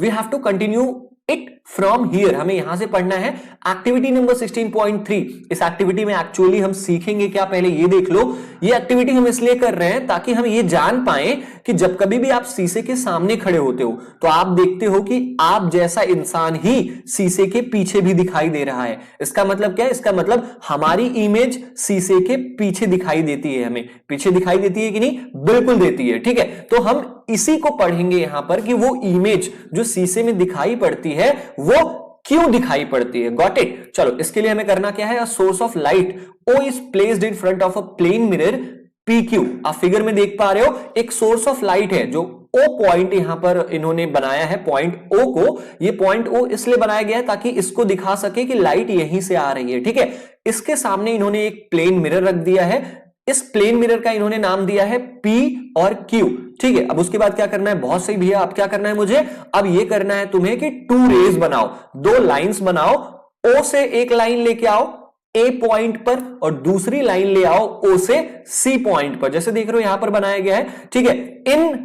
We have to continue it from here, हमें यहां से पढ़ना है। एक्टिविटी नंबर 16.3, इस एक्टिविटी में एक्चुअली हम सीखेंगे क्या, पहले ये देख लो। ये एक्टिविटी हम इसलिए कर रहे हैं ताकि हम ये जान पाए कि जब कभी भी आप शीशे के सामने खड़े होते हो तो आप देखते हो कि आप जैसा इंसान ही शीशे के पीछे भी दिखाई दे रहा है। इसका मतलब क्या है, इसका मतलब हमारी इमेज शीशे के पीछे दिखाई देती है। हमें पीछे दिखाई देती है कि नहीं, बिल्कुल देती है, ठीक है। तो हम इसी को पढ़ेंगे यहां पर कि वो इमेज जो शीशे में दिखाई पड़ती है वो क्यों दिखाई पड़ती है। Got it. चलो इसके लिए हमें करना क्या है, a source of light O is placed in front of a plane mirror PQ। आप फिगर में देख पा रहे हो एक सोर्स ऑफ लाइट है जो O पॉइंट यहां पर इन्होंने बनाया है, पॉइंट O को। ये पॉइंट O इसलिए बनाया गया है ताकि इसको दिखा सके कि लाइट यहीं से आ रही है, ठीक है। इसके सामने इन्होंने एक प्लेन मिरर रख दिया है, इस प्लेन मिरर का इन्होंने नाम दिया है P और Q, ठीक है। अब उसके बाद क्या करना है, बहुत सही भैया, अब क्या करना है मुझे, अब ये करना है तुम्हें कि टू रेज बनाओ, दो लाइंस बनाओ। O से एक लाइन लेके आओ A पॉइंट पर और दूसरी लाइन ले आओ O से C पॉइंट पर, जैसे देख रहे हो यहां पर बनाया गया है, ठीक है।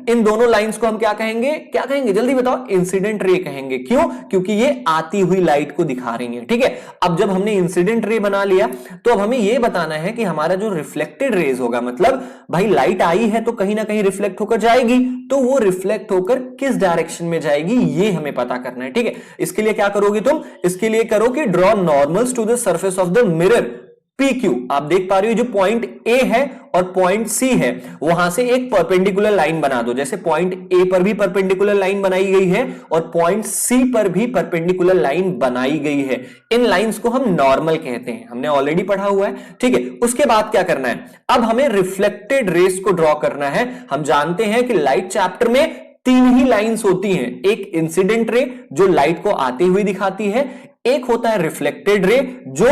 इन दोनों लाइंस को हम क्या कहेंगे, क्या कहेंगे जल्दी बताओ, इंसिडेंट रे कहेंगे। क्यों, क्योंकि ये आती हुई लाइट को दिखा रही है, ठीक है। अब जब हमने इंसिडेंट रे बना लिया तो अब हमें यह बताना है कि हमारा जो रिफ्लेक्टेड रेज होगा, मतलब भाई लाइट आई है तो कहीं ना कहीं रिफ्लेक्ट होकर जाएगी, तो वो रिफ्लेक्ट होकर किस डायरेक्शन में जाएगी ये हमें पता करना है, ठीक है। इसके लिए क्या करोगे तुम, इसके लिए करो कि draw normals to the surface of the mirror PQ। आप देख पा रहे हो जो पॉइंट A है और पॉइंट C है वहां से एक परपेंडिकुलर लाइन बना दो, जैसे पॉइंट A पर भी परपेंडिकुलर लाइन बनाई गई है और पॉइंट C पर भी परपेंडिकुलर लाइन बनाई गई है। इन लाइंस को हम नॉर्मल कहते हैं, हमने ऑलरेडी पढ़ा हुआ है, ठीक है। उसके बाद क्या करना है, अब हमें रिफ्लेक्टेड रेस को ड्रॉ करना है। हम जानते हैं कि लाइट चैप्टर में तीन ही लाइंस होती हैं, एक इंसिडेंट रे जो लाइट को आती हुई दिखाती है, एक होता है रिफ्लेक्टेड रे जो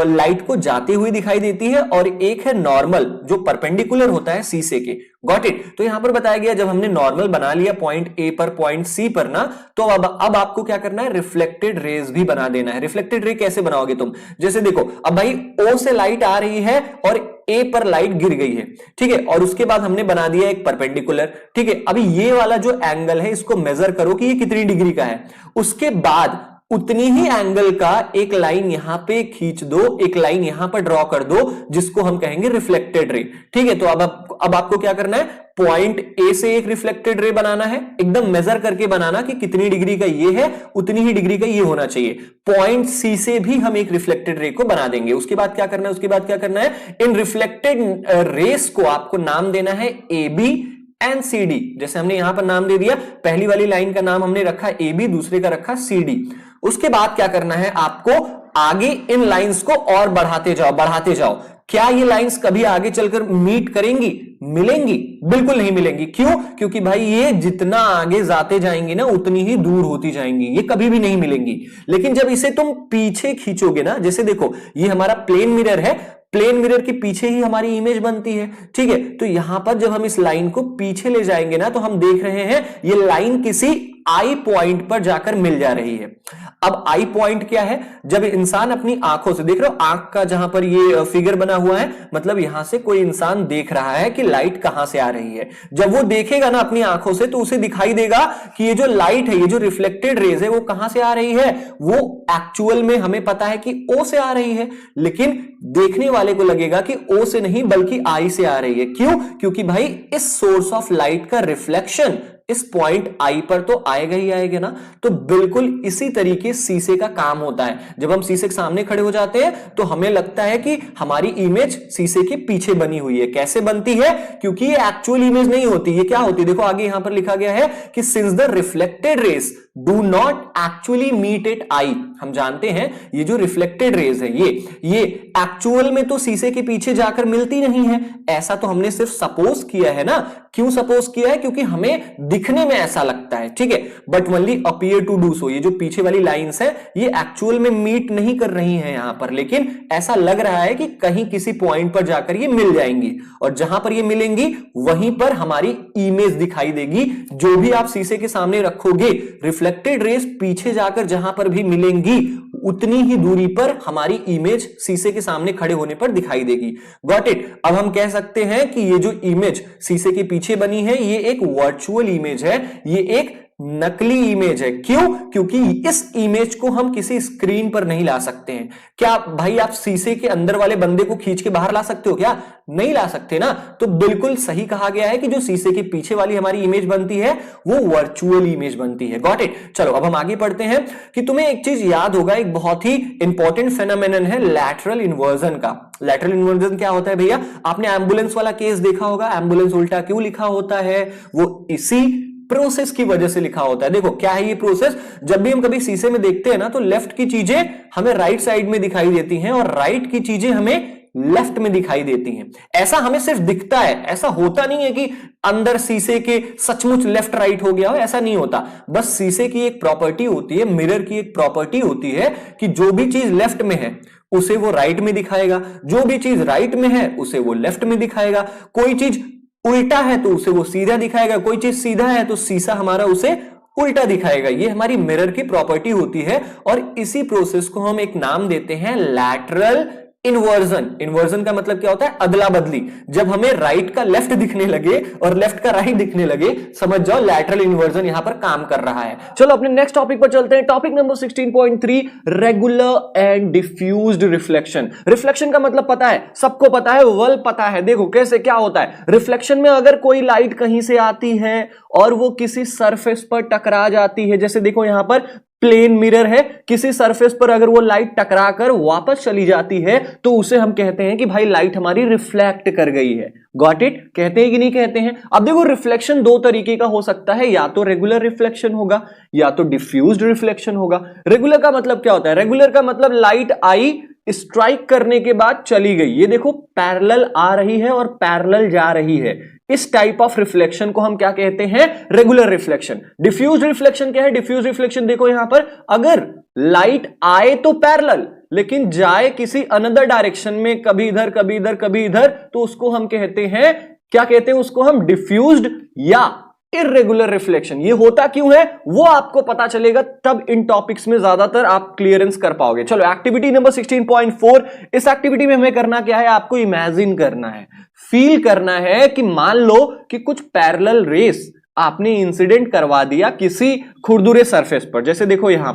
लाइट को जाती हुई दिखाई देती है, और एक है नॉर्मल जो परपेंडिकुलर होता है शीशे के। Got it. तो यहां पर बताया गया जब हमने नॉर्मल बना लिया पॉइंट A पर पॉइंट C पर ना, तो अब आपको क्या करना है, रिफ्लेक्टेड रेज भी बना देना है। रिफ्लेक्टेड रे कैसे बनाओगे तुम, जैसे देखो अब भाई O से लाइट आ रही है और A पर लाइट गिर गई है, ठीक है, और उसके बाद हमने बना दिया एक परपेंडिकुलर, ठीक है। अभी ये वाला जो एंगल है इसको मेजर करो कि ये कितनी डिग्री का है, उसके बाद उतनी ही एंगल का एक लाइन यहां पे खींच दो, एक लाइन यहां पर ड्रॉ कर दो जिसको हम कहेंगे रिफ्लेक्टेड रे, ठीक है। तो अब आपको क्या करना है, पॉइंट A से एक रिफ्लेक्टेड रे बनाना है, एकदम मेजर करके बनाना कि कितनी डिग्री का ये है उतनी ही डिग्री का ये होना चाहिए। पॉइंट C से भी हम एक रिफ्लेक्टेड रे को बना देंगे। उसके बाद क्या करना है, उसके बाद क्या करना है, इन रिफ्लेक्टेड रेस को आपको नाम देना है AB एंड CD। जैसे हमने यहां पर नाम दे दिया, पहली वाली लाइन का नाम हमने रखा AB, दूसरे का रखा CD। उसके बाद क्या करना है, आपको आगे इन लाइंस को और बढ़ाते जाओ, बढ़ाते जाओ। क्या ये लाइंस कभी आगे चलकर मीट करेंगी, मिलेंगी? बिल्कुल नहीं मिलेंगी। क्यों? क्योंकि भाई ये जितना आगे जाते जाएंगे ना उतनी ही दूर होती जाएंगी, ये कभी भी नहीं मिलेंगी। लेकिन जब इसे तुम पीछे खींचोगे ना, जैसे देखो ये हमारा प्लेन मिरर है, प्लेन मिरर के पीछे ही हमारी इमेज बनती है, ठीक है। तो यहां पर जब हम इस लाइन को पीछे ले जाएंगे ना, तो हम देख रहे हैं ये लाइन किसी आई पॉइंट पर जाकर मिल जा रही है। अब आई पॉइंट क्या है, जब इंसान अपनी आंखों से देख रहे हो, आंख का जहां पर ये फिगर बना हुआ है, मतलब यहां से कोई इंसान देख रहा है कि लाइट कहां से आ रही है। जब वो देखेगा ना अपनी आंखों से, तो उसे दिखाई देगा कि ये जो लाइट है, ये जो रिफ्लेक्टेड रेज है, वो कहां से आ रही है, वो एक्चुअल में हमें पता है कि O से आ रही है, लेकिन देखने वाले को लगेगा कि O से नहीं बल्कि I से आ रही है। क्यों? क्योंकि भाई इस सोर्स ऑफ लाइट का रिफ्लेक्शन इस पॉइंट I पर तो आएगा ही आएगा ना। तो बिल्कुल इसी तरीके शीशे का काम होता है। जब हम शीशे के सामने खड़े हो जाते हैं तो हमें लगता है कि हमारी इमेज शीशे के पीछे बनी हुई है। कैसे बनती है? क्योंकि ये एक्चुअल इमेज नहीं होती। ये क्या होती है? देखो आगे यहां पर लिखा गया है कि since the reflected rays do not actually meet at eye. हम जानते हैं ये जो रिफ्लेक्टेड रेज है ये एक्चुअल में तो शीशे के पीछे जाकर मिलती नहीं है। ऐसा तो हमने सिर्फ सपोज किया है ना। क्यों सपोज किया है? क्योंकि हमें दिखने में ऐसा लगता है, ठीक है, but only appear to do so. ये जो पीछे वाली लाइंस है ये एक्चुअल में मीट नहीं कर रही हैं यहां पर, लेकिन ऐसा लग रहा है कि कहीं किसी पॉइंट पर जाकर ये मिल जाएंगी, और जहां पर ये मिलेंगी वहीं पर हमारी इमेज दिखाई देगी। जो भी आप शीशे के सामने रखोगे, रिफ्लेक्टेड रेस पीछे जाकर जहां पर भी मिलेंगी उतनी ही दूरी पर हमारी इमेज शीशे के सामने खड़े होने पर दिखाई देगी। Got it. अब हम कह सकते हैं कि ये जो इमेज शीशे के पीछे बनी है ये एक वर्चुअल इमेज है, ये एक नकली इमेज है। क्यों? क्योंकि इस इमेज को हम किसी स्क्रीन पर नहीं ला सकते हैं। क्या भाई आप शीशे के अंदर वाले बंदे को खींच के बाहर ला सकते हो क्या? नहीं ला सकते ना। तो बिल्कुल सही कहा गया है कि जो शीशे के पीछे वाली हमारी इमेज बनती है वो वर्चुअल इमेज बनती है। Got it. चलो अब हम आगे पढ़ते हैं कि तुम्हें एक चीज याद होगा, एक बहुत ही इंपॉर्टेंट फेनोमेनन है लैटरल इन्वर्जन का। लैटरल इन्वर्जन क्या होता है भैया? आपने एम्बुलेंस वाला केस देखा होगा। एम्बुलेंस उल्टा क्यों लिखा होता है? वो इसी प्रोसेस की वजह से लिखा होता है। देखो क्या है ये प्रोसेस, जब भी हम कभी शीशे में देखते हैं ना तो लेफ्ट की चीजें हमें राइट साइड में दिखाई देती हैं और राइट की चीजें हमें लेफ्ट में दिखाई देती हैं। ऐसा हमें सिर्फ दिखता है, ऐसा होता नहीं है कि अंदर शीशे के सचमुच लेफ्ट राइट हो गया हो, ऐसा नहीं होता। बस शीशे की एक प्रॉपर्टी होती है, मिरर की एक प्रॉपर्टी होती है कि जो भी चीज लेफ्ट में है उसे वो राइट में दिखाएगा, जो भी चीज राइट में है उसे वो लेफ्ट में दिखाएगा। कोई चीज उल्टा है तो उसे वो सीधा दिखाएगा, कोई चीज सीधा है तो शीशा हमारा उसे उल्टा दिखाएगा। ये हमारी मिरर की प्रॉपर्टी होती है और इसी प्रोसेस को हम एक नाम देते हैं लैटरल इन्वर्जन। इन्वर्जन का मतलब क्या होता है? अदला बदली। जब हमें राइट का लेफ्ट दिखने लगे और लेफ्ट का राइट दिखने लगे, समझ जाओ लैटरल इन्वर्जन यहां पर काम कर रहा है। चलो अपने नेक्स्ट टॉपिक पर चलते हैं। Topic number 16.3 regular and diffused reflection. Reflection का मतलब पता है, सबको पता है, वर्ल पता है। देखो कैसे क्या होता है रिफ्लेक्शन में, अगर कोई लाइट कहीं से आती है और वो किसी सरफेस पर टकरा जाती है, जैसे देखो यहां पर प्लेन मिरर है, किसी सरफेस पर अगर वो लाइट टकराकर वापस चली जाती है तो उसे हम कहते हैं कि भाई लाइट हमारी रिफ्लेक्ट कर गई है। Got it? कहते हैं कि नहीं कहते हैं? अब देखो रिफ्लेक्शन दो तरीके का हो सकता है, या तो रेगुलर रिफ्लेक्शन होगा या तो डिफ्यूज्ड रिफ्लेक्शन होगा। रेगुलर का मतलब क्या होता है? रेगुलर का मतलब लाइट आई, स्ट्राइक करने के बाद चली गई। ये देखो पैरेलल आ रही है और पैरेलल जा रही है। इस टाइप ऑफ रिफ्लेक्शन को हम क्या कहते हैं? Regular reflection. डिफ्यूज रिफ्लेक्शन क्या है? डिफ्यूज रिफ्लेक्शन देखो यहां पर, अगर लाइट आए तो पैरेलल लेकिन जाए किसी अनदर डायरेक्शन में, कभी इधर कभी इधर कभी इधर, तो उसको हम कहते हैं, क्या कहते हैं उसको हम? डिफ्यूज्ड या इर्रेगुलर रिफ्लेक्शन। ये होता क्यों है वो आपको पता चलेगा, तब इन टॉपिक्स में ज्यादातर आप क्लियरेंस कर पाओगे। चलो एक्टिविटी नंबर 16.4। इस एक्टिविटी में हमें करना क्या है? आपको इमेजिन करना है, फील करना है कि मान लो कि कुछ पैरेलल रेस आपने इंसिडेंट करवा दिया किसी खुरदुरे सरफेस पर। जैसे देखो यहां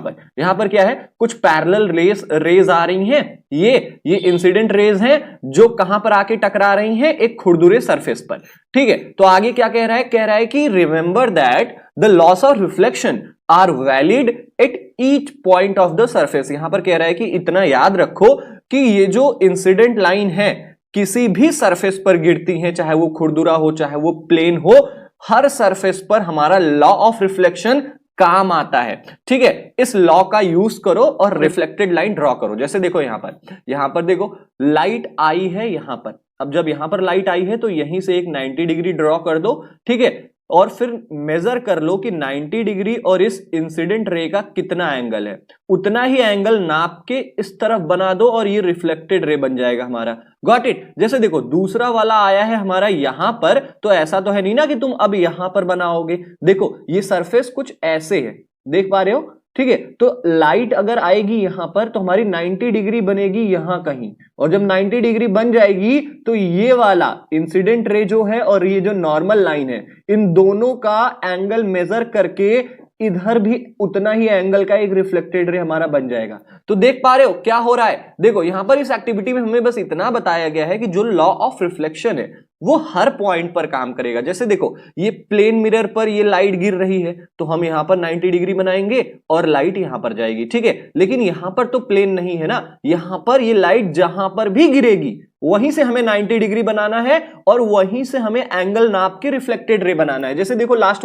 पर क्या है? कुछ पैरेलल रेज आ रही हैं। ये इंसिडेंट रेज हैं जो कहां पर आके टकरा रही हैं? एक खुरदुरे सरफेस पर। ठीक है, तो आगे क्या कह रहा है? कह रहा है कि remember that the laws of reflection are valid at each point of the surface. यहां पर कह रहा है कि इतना याद रखो कि ये जो इंसिडेंट लाइन है किसी भी सरफेस पर गिरती हैं, चाहे वो खुरदुरा हो चाहे वो प्लेन हो, हर सरफेस पर हमारा लॉ ऑफ रिफ्लेक्शन काम आता है। ठीक है, इस लॉ का यूज करो और रिफ्लेक्टेड लाइन ड्रॉ करो। जैसे देखो यहां पर देखो लाइट आई है यहां पर। अब जब यहां पर लाइट आई है तो यहीं से एक 90 डिग्री ड्रॉ कर दो। ठीक है, और फिर मेजर कर लो कि 90 डिग्री और इस इंसिडेंट रे का कितना एंगल है, उतना ही एंगल नाप के इस तरफ बना दो और ये रिफ्लेक्टेड रे बन जाएगा हमारा। Got it? जैसे देखो दूसरा वाला आया है हमारा यहां पर, तो ऐसा तो है नहीं ना कि तुम अब यहां पर बनाओगे। देखो ये सरफेस कुछ ऐसे है, देख पा रहे हो? ठीक है, तो लाइट अगर आएगी यहां पर तो हमारी 90 डिग्री बनेगी यहां कहीं, और जब 90 डिग्री बन जाएगी तो ये वाला इंसिडेंट रे जो है और ये जो नॉर्मल लाइन है, इन दोनों का एंगल मेजर करके इधर भी उतना ही एंगल का एक रिफ्लेक्टेड रे हमारा बन जाएगा। तो देख पा रहे हो क्या हो रहा है? देखो यहां पर इस एक्टिविटी में हमें बस इतना बताया गया है कि जो लॉ ऑफ रिफ्लेक्शन है वो हर पॉइंट पर काम करेगा। जैसे देखो ये प्लेन मिरर पर ये लाइट गिर रही है तो हम यहां पर 90 डिग्री बनाएंगे और लाइट यहां पर जाएगी। ठीक है, लेकिन यहां पर तो प्लेन नहीं है ना, यहां पर ये लाइट जहां पर भी गिरेगी वहीं से हमें 90 डिग्री बनाना है और वहीं से हमें एंगल नाप के रिफ्लेक्टेड रे बनाना है। जैसे देखो लास्ट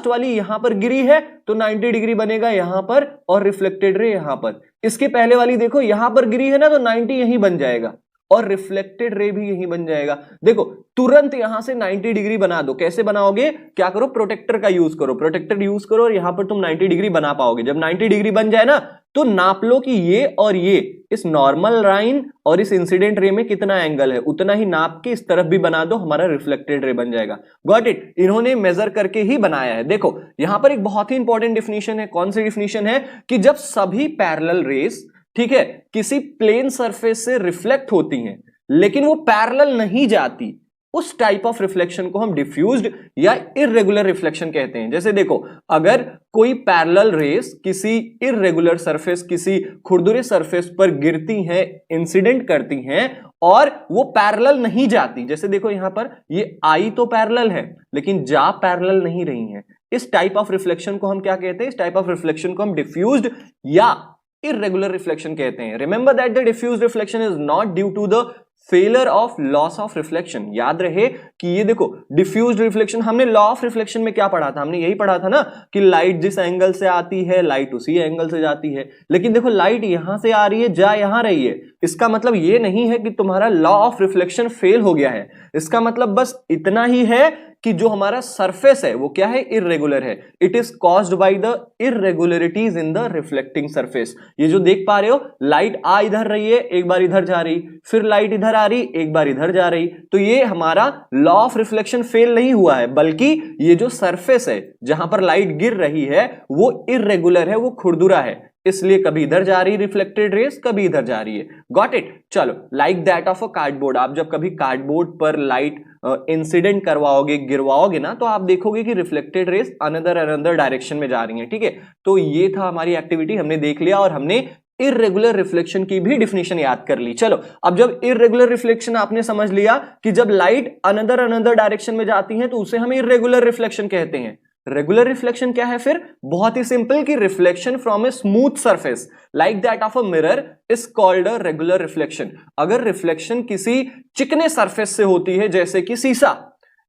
वाली यहां पर गिरी है तो 90 डिग्री बनेगा यहां पर और रिफ्लेक्टेड रे यहां पर। इसके पहले वाली देखो यहां पर गिरी है ना तो 90 यहीं बन जाएगा और रिफ्लेक्टेड रे भी यहीं बन जाएगा। देखो तुरंत यहां से 90 डिग्री बना दो। कैसे बनाओगे? क्या करो? प्रोटेक्टर का यूज करो और यहां पर तुम 90 डिग्री बना पाओगे। जब 90 डिग्री बन जाए ना तो नाप लो कि ये और ये इस नॉर्मल लाइन और इस इंसिडेंट रे में कितना एंगल है, उतना ही नाप के इस तरफ भी बना दो, हमारा रिफ्लेक्टेड रे बन जाएगा। Got it? इन्होंने मेजर करके ही बनाया है। देखो यहां पर एक बहुत ही इंपॉर्टेंट डिफिनीशन है। कौन सी डिफिनीशन है? कि जब सभी पैरेलल रेस, ठीक है, किसी प्लेन सरफेस से रिफ्लेक्ट होती हैं लेकिन वो पैरेलल नहीं जाती, उस टाइप ऑफ रिफ्लेक्शन को हम डिफ्यूज्ड या इररेगुलर रिफ्लेक्शन कहते हैं। जैसे देखो, अगर कोई पैरेलल रेस किसी इररेगुलर सरफेस, किसी खुरदुरे सरफेस पर गिरती हैं, इंसिडेंट करती हैं और वो पैरेलल नहीं जाती, जैसे देखो यहां पर ये आई तो पैरेलल है लेकिन जा पैरेलल नहीं रही है, इस टाइप ऑफ रिफ्लेक्शन को हम क्या कहते हैं? इस टाइप ऑफ रिफ्लेक्शन को हम डिफ्यूज्ड या इररेगुलर रिफ्लेक्शन कहते हैं। Remember that the diffused reflection is not due to the failure of laws of reflection. याद रहे कि ये देखो डिफ्यूज्ड रिफ्लेक्शन, हमने लॉ ऑफ रिफ्लेक्शन में क्या पढ़ा था? हमने यही पढ़ा था ना कि लाइट जिस एंगल से आती है लाइट उसी एंगल से जाती है। लेकिन देखो लाइट यहां से आ रही है, जा यहां रही है, इसका मतलब ये नहीं है कि तुम्हारा लॉ ऑफ रिफ्लेक्शन फेल हो गया है। इसका मतलब बस इतना ही है कि जो हमारा सरफेस है वो क्या है? इररेगुलर है। It is caused by the इररेगुलरिटीज in the reflecting surface. ये जो देख पा रहे हो, लाइट आ इधर रही है, एक बार इधर जा रही, फिर लाइट इधर आ रही, एक बार इधर जा रही, तो ये हमारा लॉ ऑफ रिफ्लेक्शन फेल नहीं हुआ है, बल्कि ये जो सरफेस है जहां पर लाइट गिर रही है वो इररेगुलर है, वो खुरदुरा है, इसलिए कभी इधर जा रही रिफ्लेक्टेड रेस, कभी इधर जा रही है। Got it? चलो, like that of a cardboard. आप जब कभी कार्डबोर्ड पर लाइट इंसिडेंट करवाओगे, गिरवाओगे ना, तो आप देखोगे कि रिफ्लेक्टेड रेस अनदर डायरेक्शन में जा रही है। ठीक है, तो ये था हमारी एक्टिविटी, हमने देख लिया और हमने इररेगुलर रिफ्लेक्शन की भी डिफिनेशन याद कर ली। चलो, अब जब इररेगुलर रिफ्लेक्शन आपने समझ लिया कि जब लाइट अनदर डायरेक्शन में जाती है तो उसे हम इररेगुलर रिफ्लेक्शन कहते हैं। रेगुलर रिफ्लेक्शन क्या है फिर? बहुत ही सिंपल कि reflection from a smooth surface like that of a mirror is called a regular reflection. अगर रिफ्लेक्शन किसी चिकने सरफेस से होती है जैसे कि शीशा,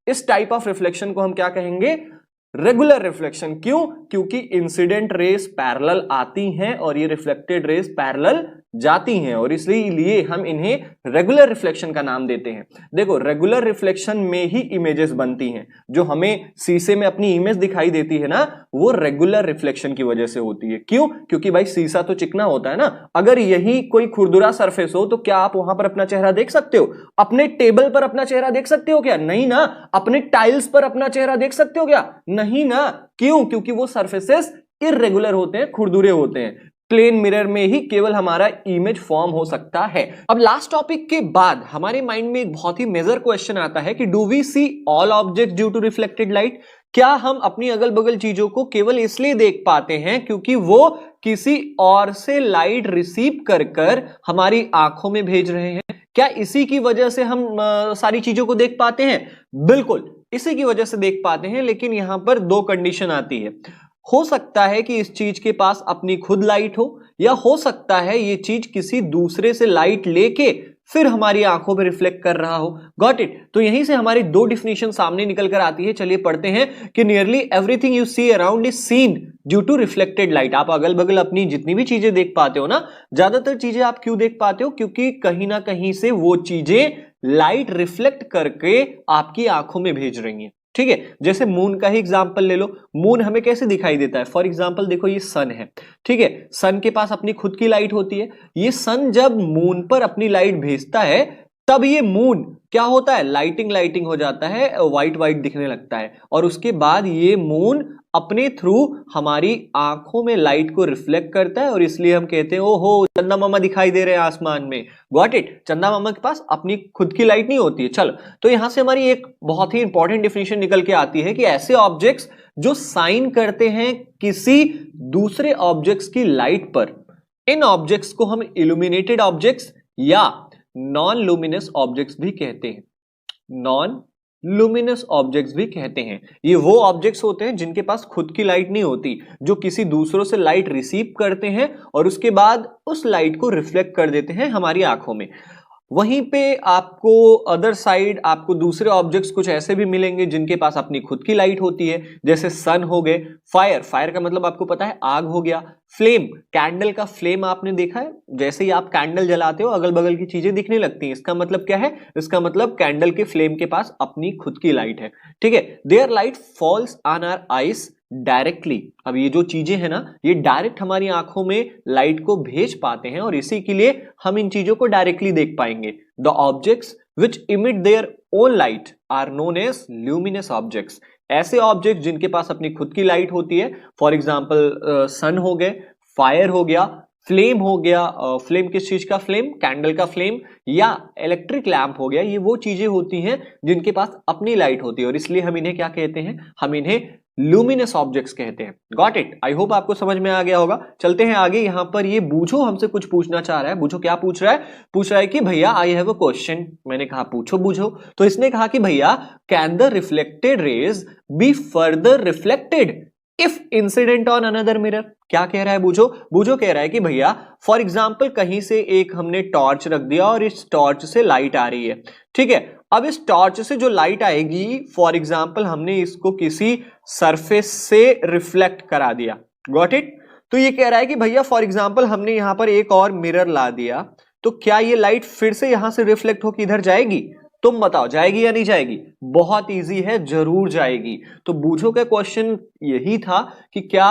इस टाइप ऑफ रिफ्लेक्शन को हम क्या कहेंगे? Regular reflection. क्यों? क्योंकि इंसिडेंट रेस पैरेलल आती हैं और ये रिफ्लेक्टेड रेस पैरेलल जाती हैं, और इसलिए हम इन्हें रेगुलर रिफ्लेक्शन का नाम देते हैं। देखो, रेगुलर रिफ्लेक्शन में ही इमेजेस बनती हैं। जो हमें शीशे में अपनी इमेज दिखाई देती है ना, वो रेगुलर रिफ्लेक्शन की वजह से होती है। क्यों? क्योंकि भाई शीशा तो चिकना होता है ना। अगर यही कोई खुरदुरा सरफेस हो तो क्या आप वहां पर अपना चेहरा देख सकते हो? अपने टेबल पर अपना चेहरा देख सकते हो क्या? नहीं ना। अपने टाइल्स पर अपना चेहरा देख सकते हो क्या? नहीं ना। क्यों? क्योंकि वो सरफेसेस इररेगुलर होते हैं, खुरदुरे होते हैं। प्लेन मिरर में ही केवल हमारा इमेज फॉर्म हो सकता है। अब लास्ट टॉपिक के बाद हमारे माइंड में एक बहुत ही मेजर क्वेश्चन आता है कि do we see all objects due to reflected light? क्या हम अपनी अगल बगल चीजों को केवल इसलिए देख पाते हैं क्योंकि वो किसी और से लाइट रिसीव कर कर हमारी आंखों में भेज रहे हैं? क्या इसी की वजह से हम सारी चीजों को देख पाते हैं? बिल्कुल इसी की वजह से देख पाते हैं, लेकिन यहां पर दो कंडीशन आती है। हो सकता है कि इस चीज के पास अपनी खुद लाइट हो, या हो सकता है ये चीज किसी दूसरे से लाइट लेके फिर हमारी आंखों पे रिफ्लेक्ट कर रहा हो। Got it? तो यहीं से हमारी दो डिफिनेशन सामने निकल कर आती है। चलिए पढ़ते हैं कि nearly everything you see around is seen due to reflected light. आप अगल बगल अपनी जितनी भी चीजें देख पाते हो ना, ज्यादातर चीजें आप क्यों देख पाते हो? क्योंकि कहीं ना कहीं से वो चीजें लाइट रिफ्लेक्ट करके आपकी आंखों में भेज रही हैं। ठीक है, जैसे मून का ही एग्जांपल ले लो। मून हमें कैसे दिखाई देता है? फॉर एग्जांपल देखो, ये सन है, ठीक है, सन के पास अपनी खुद की लाइट होती है। ये सन जब मून पर अपनी लाइट भेजता है तब ये मून क्या होता है? लाइटिंग हो जाता है, व्हाइट व्हाइट दिखने लगता है, और उसके बाद ये मून अपने थ्रू हमारी आंखों में लाइट को रिफ्लेक्ट करता है, और इसलिए हम कहते हैं ओहो चंदा मामा दिखाई दे रहे हैं आसमान में। Got it? चंदा मामा के पास अपनी खुद की लाइट नहीं होती है। चलो, तो यहां से हमारी एक बहुत ही इंपॉर्टेंट डिफिनेशन निकल के आती है कि ऐसे ऑब्जेक्ट्स जो साइन करते हैं किसी दूसरे ऑब्जेक्ट्स की लाइट पर, इन ऑब्जेक्ट्स को हम इल्यूमिनेटेड ऑब्जेक्ट्स या नॉन लुमिनस ऑब्जेक्ट्स भी कहते हैं। नॉन लुमिनस ऑब्जेक्ट्स भी कहते हैं। ये वो ऑब्जेक्ट्स होते हैं जिनके पास खुद की लाइट नहीं होती, जो किसी दूसरों से लाइट रिसीव करते हैं और उसके बाद उस लाइट को रिफ्लेक्ट कर देते हैं हमारी आंखों में। वहीं पे आपको अदर साइड आपको दूसरे ऑब्जेक्ट्स कुछ ऐसे भी मिलेंगे जिनके पास अपनी खुद की लाइट होती है, जैसे सन हो गए, फायर का मतलब आपको पता है आग हो गया, फ्लेम, कैंडल का फ्लेम आपने देखा है, जैसे ही आप कैंडल जलाते हो अगल बगल की चीजें दिखने लगती हैं। इसका मतलब क्या है? इसका मतलब कैंडल के फ्लेम के पास अपनी खुद की लाइट है। ठीक है, their light falls on our eyes directly. अब ये जो चीजें हैं ना, ये डायरेक्ट हमारी आंखों में लाइट को भेज पाते हैं, और इसी के लिए हम इन चीजों को डायरेक्टली देख पाएंगे। The objects which emit their own light are known as luminous objects. ऐसे ऑब्जेक्ट जिनके पास अपनी खुद की लाइट होती है, फॉर एग्जाम्पल सन हो गए, फायर हो गया, फ्लेम हो गया, फ्लेम किस चीज का फ्लेम, कैंडल का फ्लेम, या इलेक्ट्रिक लैंप हो गया, ये वो चीजें होती हैं जिनके पास अपनी लाइट होती है और इसलिए हम इन्हें क्या कहते हैं, हम इन्हें लुमिनस ऑब्जेक्ट्स कहते हैं। गॉट इट, आई होप आपको समझ में आ गया होगा। चलते हैं आगे। यहां पर ये बूझो हमसे कुछ पूछना चाह रहा है। बूझो क्या पूछ रहा है, पूछ रहा है कि भैया आई हैव अ क्वेश्चन। मैंने कहा पूछो बूझो, तो इसने कहा कि भैया can the reflected raise be further reflected if incident on another mirror. क्या कह रहा है बूझो, बूझो कह रहा है कि भैया फॉर एग्जाम्पल कहीं से एक हमने टॉर्च रख दिया और इस टॉर्च से लाइट आ रही है, ठीक है। अब इस टॉर्च से जो लाइट आएगी, फॉर एग्जाम्पल हमने इसको किसी सरफेस से रिफ्लेक्ट करा दिया, गॉट इट। तो ये कह रहा है कि भैया फॉर एग्जाम्पल हमने यहां पर एक और मिरर ला दिया, तो क्या ये लाइट फिर से यहां से रिफ्लेक्ट होकर इधर जाएगी? तुम बताओ जाएगी या नहीं जाएगी? बहुत इजी है, जरूर जाएगी। तो बूझो का क्वेश्चन यही था कि क्या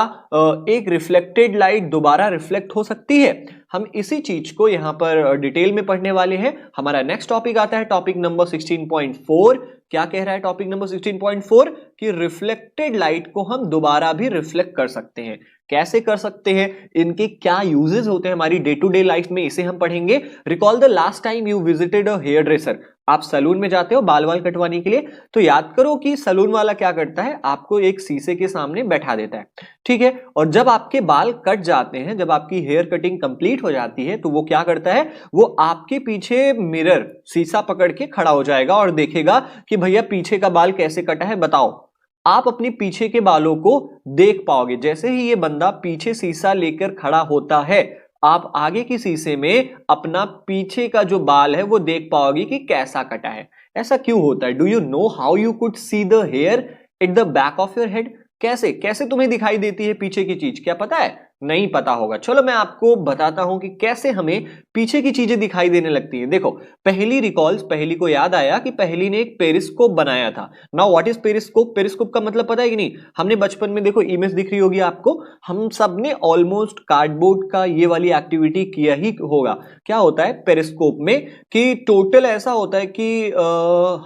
एक रिफ्लेक्टेड लाइट दोबारा रिफ्लेक्ट हो सकती है। हम इसी चीज को यहां पर डिटेल में पढ़ने वाले हैं। हमारा नेक्स्ट टॉपिक आता है टॉपिक नंबर 16.4। क्या कह रहा है टॉपिक नंबर 16.4 कि रिफ्लेक्टेड लाइट को हम दोबारा भी रिफ्लेक्ट कर सकते हैं। कैसे कर सकते हैं, इनके क्या यूजेस होते हैं हमारी डे टू डे लाइफ में, इसे हम पढ़ेंगे। Recall the last time you visited a hair dresser. आप सैलून में जाते हो बाल वाल कटवाने के लिए, तो याद करो कि सैलून वाला क्या करता है, आपको एक शीशे के सामने बैठा देता है, ठीक है। और जब आपके बाल कट जाते हैं, जब आपकी हेयर कटिंग कंप्लीट हो जाती है, तो वो क्या करता है, वो आपके पीछे मिरर शीशा पकड़ के खड़ा हो जाएगा और देखेगा कि भैया पीछे का बाल कैसे कटा है बताओ। आप अपने पीछे के बालों को देख पाओगे। जैसे ही ये बंदा पीछे शीशा लेकर खड़ा होता है, आप आगे की शीशे में अपना पीछे का जो बाल है वो देख पाओगे कि कैसा कटा है। ऐसा क्यों होता है? Do you know how you could see the hair at the back of your head? कैसे कैसे तुम्हें दिखाई देती है पीछे की चीज, क्या पता है? नहीं पता होगा। चलो मैं आपको बताता हूं कि कैसे हमें पीछे की चीजें दिखाई देने लगती हैं। देखो, पहली को याद आया कि पहली ने एक पेरिस्कोप बनाया था। Now what is periscope? Periscope का मतलब पता है कि नहीं? हमने बचपन में, देखो इमेज दिख रही होगी आपको, हम सब ने ऑलमोस्ट कार्डबोर्ड का ये वाली एक्टिविटी किया ही होगा। क्या होता है पेरिस्कोप में कि टोटल ऐसा होता है कि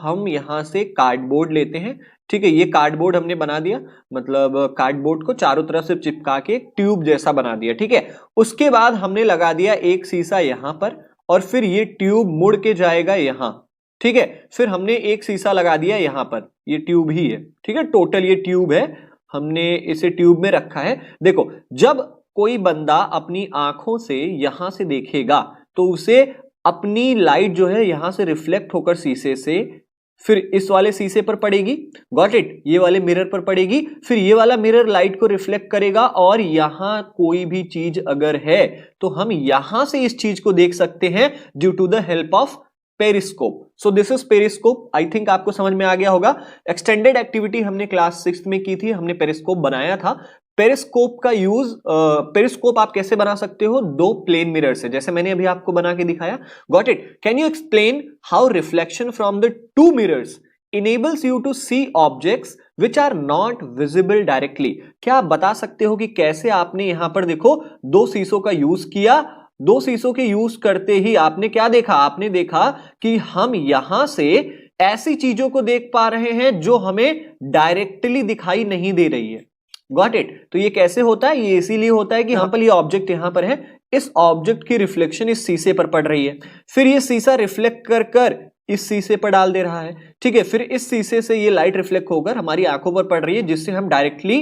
हम यहां से कार्डबोर्ड लेते हैं, ठीक है। ये कार्डबोर्ड हमने बना दिया, मतलब कार्डबोर्ड को चारों तरफ से चिपका के ट्यूब जैसा बना दिया, ठीक है। उसके बाद हमने लगा दिया एक शीशा यहां पर, और फिर ये ट्यूब मुड़ के जाएगा यहां, ठीक है। फिर हमने एक शीशा लगा दिया यहां पर, ये ट्यूब ही है, ठीक है। टोटल ये ट्यूब है, हमने इसे ट्यूब में रखा है। देखो, जब कोई बंदा अपनी आंखों से यहां से देखेगा, तो उसे अपनी लाइट जो है यहां से रिफ्लेक्ट होकर शीशे से फिर इस वाले शीशे पर पड़ेगी, गॉट इट, ये वाले मिरर पर पड़ेगी। फिर ये वाला मिरर लाइट को रिफ्लेक्ट करेगा, और यहां कोई भी चीज अगर है तो हम यहां से इस चीज को देख सकते हैं due to the help of periscope. So this is periscope. I think आपको समझ में आ गया होगा। एक्सटेंडेड एक्टिविटी हमने क्लास 6 में की थी, हमने पेरिस्कोप बनाया था। पेरिस्कोप का यूज, पेरिस्कोप आप कैसे बना सकते हो? दो प्लेन मिरर से, जैसे मैंने अभी आपको बना के दिखाया, got it. Can you explain how reflection from the two mirrors enables you to see objects which are not visible directly? क्या आप बता सकते हो कि कैसे आपने यहां पर देखो दो शीशों का यूज किया, दो शीशों के यूज करते ही आपने क्या देखा? आपने देखा कि हम यहां से ऐसी चीजों को देख पा रहे हैं जो हमें डायरेक्टली दिखाई नहीं दे रही है, गॉट इट। तो ये कैसे होता है? ये इसीलिए होता है कि यहां पर ये ऑब्जेक्ट यहां पर है, इस ऑब्जेक्ट की रिफ्लेक्शन इस शीशे पर पड़ रही है, फिर ये शीशा रिफ्लेक्ट कर कर इस शीशे पर डाल दे रहा है, ठीक है। फिर इस शीशे से ये लाइट रिफ्लेक्ट होकर हमारी आंखों पर पड़ रही है, जिससे हम डायरेक्टली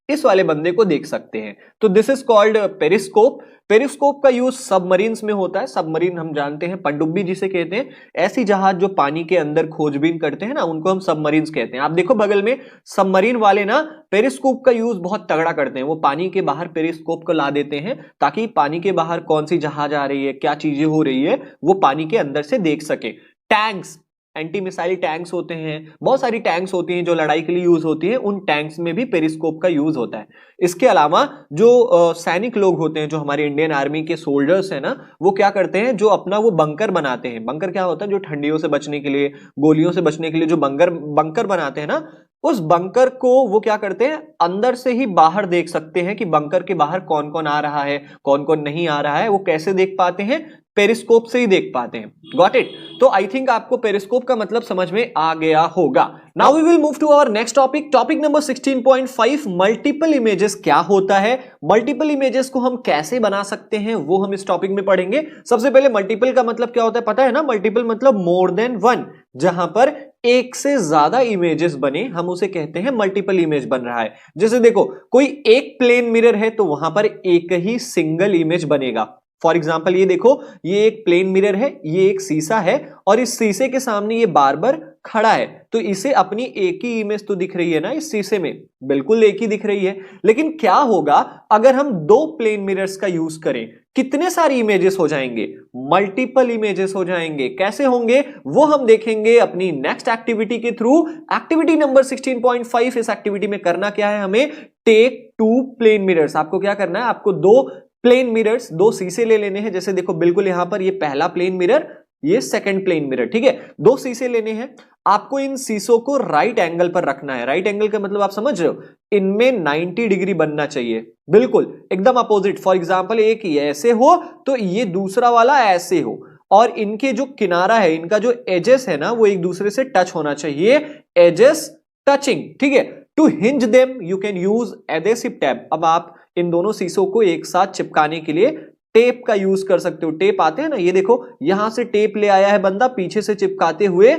इस वाले बंदे को देख सकते हैं। तो this is called periscope. Periscope का यूज सबमरीन्स में होता है। सबमरीन हम जानते हैं, पनडुब्बी जिसे कहते हैं, ऐसी जहाज जो पानी के अंदर खोजबीन करते हैं ना, उनको हम सबमरीन्स कहते हैं। आप देखो बगल में सबमरीन वाले ना पेरिस्कोप का यूज बहुत तगड़ा करते हैं। वो पानी के बाहर पेरिस्कोप को ला देते हैं ताकि पानी के बाहर कौन सी जहाज आ रही है, क्या चीजें हो रही है, वो पानी के अंदर से देख सके। टैंक्स, एंटी मिसाइल टैंक्स होते हैं, बहुत सारी टैंक्स होती हैं जो लड़ाई के लिए यूज होती है, उन टैंक्स में भी पेरिस्कोप का यूज होता है। इसके अलावा जो सैनिक लोग होते हैं, जो हमारे इंडियन आर्मी के सोल्जर्स हैं ना, वो क्या करते हैं, जो अपना वो बंकर बनाते हैं। बंकर क्या होता है? जो ठंडियों से बचने के लिए, गोलियों से बचने के लिए जो बंकर बनाते हैं ना, उस बंकर को वो क्या करते हैं, अंदर से ही बाहर देख सकते हैं कि बंकर के बाहर कौन कौन आ रहा है, कौन कौन नहीं आ रहा है। वो कैसे देख पाते हैं? पेरिस्कोप से ही देख पाते हैं। Got it? तो आई थिंक आपको पेरिस्कोप का मतलब समझ में आ गया होगा। Now we will move to our next topic, topic number 16.5, multiple images क्या होता है, मल्टीपल इमेजेस को हम कैसे बना सकते हैं, वो हम इस टॉपिक में पढ़ेंगे। सबसे पहले मल्टीपल का मतलब क्या होता है पता है ना? मल्टीपल मतलब मोर देन वन, जहां पर एक से ज्यादा इमेजेस बने, हम उसे कहते हैं मल्टीपल इमेज बन रहा है। जैसे देखो, कोई एक प्लेन मिरर है तो वहां पर एक ही सिंगल इमेज बनेगा। फॉर एग्जाम्पल ये देखो, ये एक प्लेन मिरर है, ये एक शीशा है और इस शीशे के सामने ये बार्बर खड़ा है, तो इसे अपनी एक ही इमेज तो दिख रही है ना इस शीशे में, बिल्कुल एक ही दिख रही है। लेकिन क्या होगा अगर हम दो प्लेन मिरर्स का यूज करें? कितने सारी इमेजेस हो जाएंगे? मल्टीपल इमेजेस हो जाएंगे। कैसे होंगे वो हम देखेंगे अपनी नेक्स्ट एक्टिविटी के थ्रू। एक्टिविटी नंबर 16.5, इस एक्टिविटी में करना क्या है हमें? Take two plane mirrors. आपको क्या करना है? आपको दो प्लेन मिरर्स, दो शीशे ले लेने हैं। जैसे देखो बिल्कुल यहां पर ये पहला प्लेन मिरर, ये सेकंड प्लेन मिरर, ठीक है। दो शीशे लेने हैं, आपको इन शीशों को राइट एंगल पर रखना है। राइट एंगल का मतलब आप समझ रहे हो? इनमें 90 डिग्री बनना चाहिए, बिल्कुल एकदम अपोजिट। फॉर एग्जांपल एक ही ऐसे हो तो ये दूसरा वाला ऐसे हो, और इनके जो किनारा है, इनका जो एजेस है ना, वो एक दूसरे से टच होना चाहिए, एजेस टचिंग, ठीक है। To hinge them you can use adhesive tape. अब आप इन दोनों शीशों को एक साथ चिपकाने के लिए टेप का यूज कर सकते हो। टेप आते हैं ना, ये देखो यहां से टेप ले आया है बंदा, पीछे से चिपकाते हुए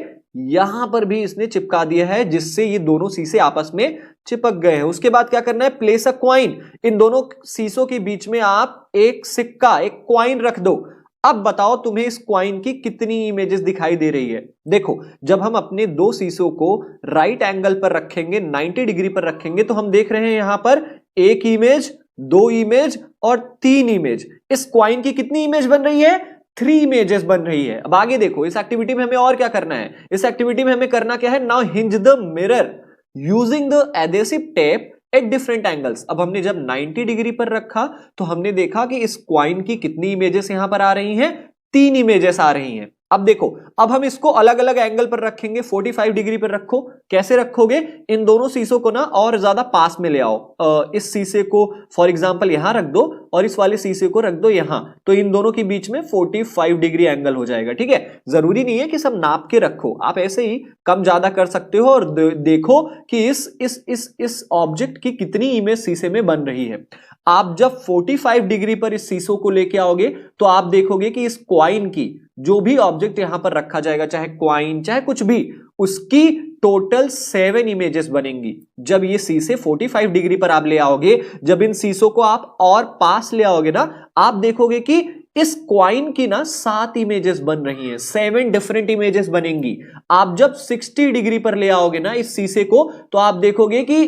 यहां पर भी इसने चिपका दिया है, जिससे ये दोनों शीशे आपस में चिपक गए हैं। उसके बाद क्या करना है? प्लेस अ क्वाइन। इन दोनों शीशों के बीच में आप एक सिक्का, एक क्वाइन रख दो। अब बताओ तुम्हें इस क्वाइन की कितनी इमेजेस दिखाई दे रही है? देखो, जब हम अपने दो शीशों को राइट एंगल पर रखेंगे, 90 डिग्री पर रखेंगे, तो हम देख रहे हैं यहां पर एक इमेज, दो इमेज और तीन इमेज। इस क्वाइन की कितनी इमेज बन रही है? 3 इमेजेस बन रही है। अब आगे देखो, इस एक्टिविटी में हमें और क्या करना है? इस एक्टिविटी में हमें करना क्या है? Now hinge the mirror using the adhesive tape at different angles. अब हमने जब 90 डिग्री पर रखा तो हमने देखा कि इस क्वाइन की कितनी इमेजेस यहां पर आ रही हैं? 3 इमेजेस आ रही हैं। अब देखो, अब हम इसको अलग अलग एंगल पर रखेंगे। 45 डिग्री पर रखो। कैसे रखोगे? इन दोनों शीशों को ना और ज्यादा पास में ले आओ। इस शीशे को फॉर एग्जांपल यहां रख दो और इस वाले शीशे को रख दो यहां, तो इन दोनों के बीच में 45 डिग्री एंगल हो जाएगा, ठीक है। जरूरी नहीं है कि सब नाप के रखो, आप ऐसे ही कम ज्यादा कर सकते हो। और देखो कि इस ऑब्जेक्ट की कितनी इमेज शीशे में बन रही है। आप जब 45 डिग्री पर इस शीशों को लेके आओगे तो आप देखोगे कि इस क्वाइन की, जो भी ऑब्जेक्ट यहां पर रखा जाएगा, चाहे क्वाइन चाहे कुछ भी, उसकी टोटल 7 इमेजेस बनेंगी। जब ये शीशे 45 डिग्री पर आप ले आओगे, जब इन शीशों को आप और पास ले आओगे ना, आप देखोगे कि इस क्वाइन की ना 7 इमेजेस बन रही हैं, 7 डिफरेंट इमेजेस बनेंगी। आप जब 60 डिग्री पर ले आओगे ना इस शीशे को, तो आप देखोगे कि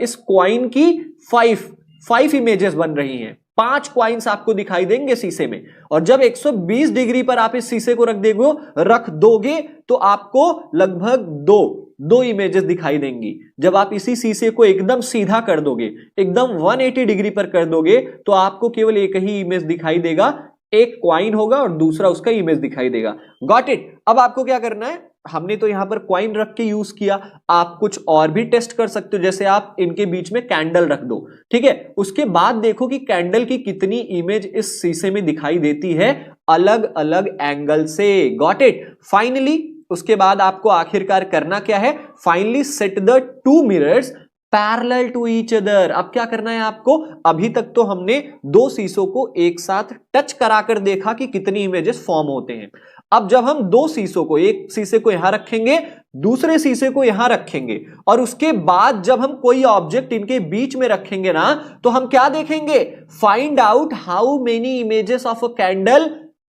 इस क्वाइन की 5 इमेजेस बन रही हैं। 5 क्वाइंस आपको दिखाई देंगे शीशे में। और जब 120 डिग्री पर आप इस शीशे को रख दोगे तो आपको लगभग दो इमेजेस दिखाई देंगी। जब आप इसी शीशे को एकदम सीधा कर दोगे, एकदम 180 डिग्री पर कर दोगे, तो आपको केवल एक ही इमेज दिखाई देगा, एक क्वाइन होगा और दूसरा उसका इमेज दिखाई देगा। Got it? अब आपको क्या करना है? हमने तो यहां पर क्वाइन रख के यूज किया, आप कुछ और भी टेस्ट कर सकते हो। जैसे आप इनके बीच में कैंडल रख दो, ठीक है। उसके बाद देखो कि कैंडल की कितनी इमेज इस शीशे में दिखाई देती है अलग अलग एंगल से। Got it? फाइनली उसके बाद आपको आखिरकार करना क्या है? Finally set the 2 mirrors parallel to each other. अब क्या करना है आपको? अभी तक तो हमने दो शीशों को एक साथ टच कराकर देखा कि कितनी इमेजेस फॉर्म होते हैं। अब जब हम दो शीशों को, एक शीशे को यहां रखेंगे, दूसरे शीशे को यहां रखेंगे, और उसके बाद जब हम कोई ऑब्जेक्ट इनके बीच में रखेंगे ना, तो हम क्या देखेंगे? Find out how many images of a candle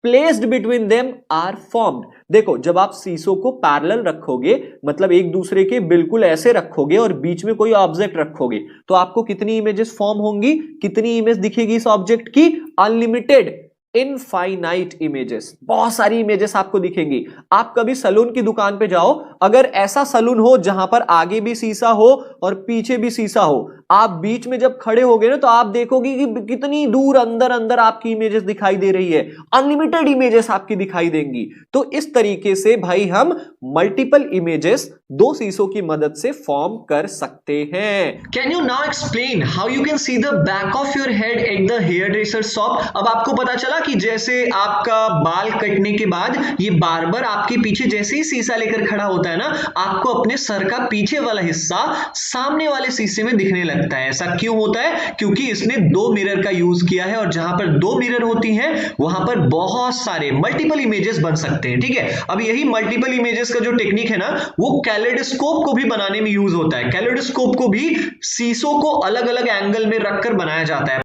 placed between them are formed. देखो, जब आप शीशों को पैरेलल रखोगे, मतलब एक दूसरे के बिल्कुल ऐसे रखोगे और बीच में कोई ऑब्जेक्ट रखोगे, तो आपको कितनी इमेजेस फॉर्म होंगी? कितनी इमेज दिखेगी इस ऑब्जेक्ट की? अनलिमिटेड, इनफाइनाइट इमेजेस, बहुत सारी इमेजेस आपको दिखेंगी। आप कभी सलून की दुकान पे जाओ, अगर ऐसा सलून हो जहां पर आगे भी शीशा हो और पीछे भी शीशा हो, आप बीच में जब खड़े होगे ना, तो आप देखोगे कि कितनी दूर अंदर अंदर आपकी इमेजेस दिखाई दे रही है, अनलिमिटेड इमेजेस आपकी दिखाई देंगी। तो इस तरीके से भाई हम मल्टीपल इमेजेस दो शीशों की मदद से फॉर्म कर सकते हैं। Can you now explain how you can see the back of your head at the hairdresser shop? अब आपको पता चला कि जैसे आपका बाल कटने के बाद ये बार्बर आपके पीछे जैसे ही शीशा लेकर खड़ा होता है ना, आपको अपने सर का पीछे वाला हिस्सा सामने वाले शीशे में दिखने लगता है। ऐसा क्यों होता है? क्योंकि इसने दो मिरर का यूज किया है और जहां पर दो मिरर होती हैं वहां पर बहुत सारे मल्टीपल इमेजेस बन सकते हैं। ठीक है, अब यही मल्टीपल इमेजेस का जो टेक्निक है ना, वो कैलेडोस्कोप को भी बनाने में यूज होता है। कैलेडोस्कोप को भी शीशों को अलग अलग एंगल में रखकर बनाया जाता है।